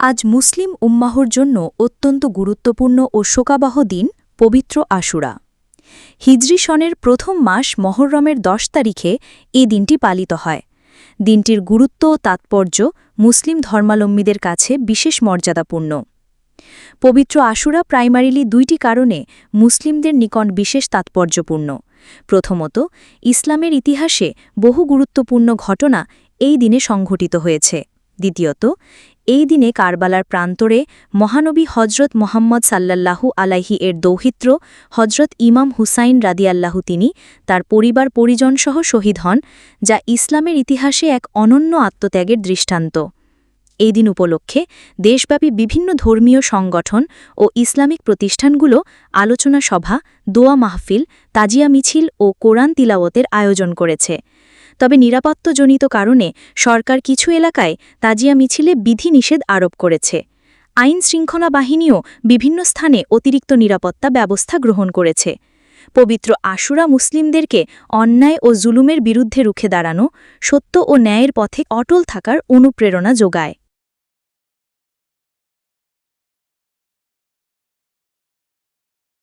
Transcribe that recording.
আজ মুসলিম উম্মাহর জন্য অত্যন্ত গুরুত্বপূর্ণ ও শোকাবহ দিন পবিত্র আশুরা। হিজরি সনের প্রথম মাস মহররমের ১০ তারিখে এই দিনটি পালিত হয়। দিনটির গুরুত্ব ও তাৎপর্য মুসলিম ধর্মাবলম্বীদের কাছে বিশেষ মর্যাদাপূর্ণ। পবিত্র আশুরা প্রাইমারিলি দুইটি কারণে মুসলিমদের নিকট বিশেষ তাৎপর্যপূর্ণ। প্রথমত, ইসলামের ইতিহাসে বহু গুরুত্বপূর্ণ ঘটনা এই দিনে সংঘটিত হয়েছে। দ্বিতীয়ত, এই দিনে কারবালার প্রান্তরে মহানবী হজরত মোহাম্মদ সাল্লাল্লাহু আলাইহি এর দৌহিত্র হজরত ইমাম হুসাইন রাদিয়াল্লাহু তিনি তার পরিবার পরিজনসহ শহীদ হন, যা ইসলামের ইতিহাসে এক অনন্য আত্মত্যাগের দৃষ্টান্ত। এই দিন উপলক্ষে দেশব্যাপী বিভিন্ন ধর্মীয় সংগঠন ও ইসলামিক প্রতিষ্ঠানগুলো আলোচনা সভা, দোয়া মাহফিল, তাজিয়া মিছিল ও কোরআন তিলাওয়াতের আয়োজন করেছে। তবে নিরাপত্তাজনিত কারণে সরকার কিছু এলাকায় তাজিয়া মিছিলে বিধিনিষেধ আরোপ করেছে। আইন শৃঙ্খলা বাহিনীও বিভিন্ন স্থানে অতিরিক্ত নিরাপত্তা ব্যবস্থা গ্রহণ করেছে। পবিত্র আশুরা মুসলিমদেরকে অন্যায় ও জুলুমের বিরুদ্ধে রুখে দাঁড়ানো, সত্য ও ন্যায়ের পথে অটল থাকার অনুপ্রেরণা যোগায়।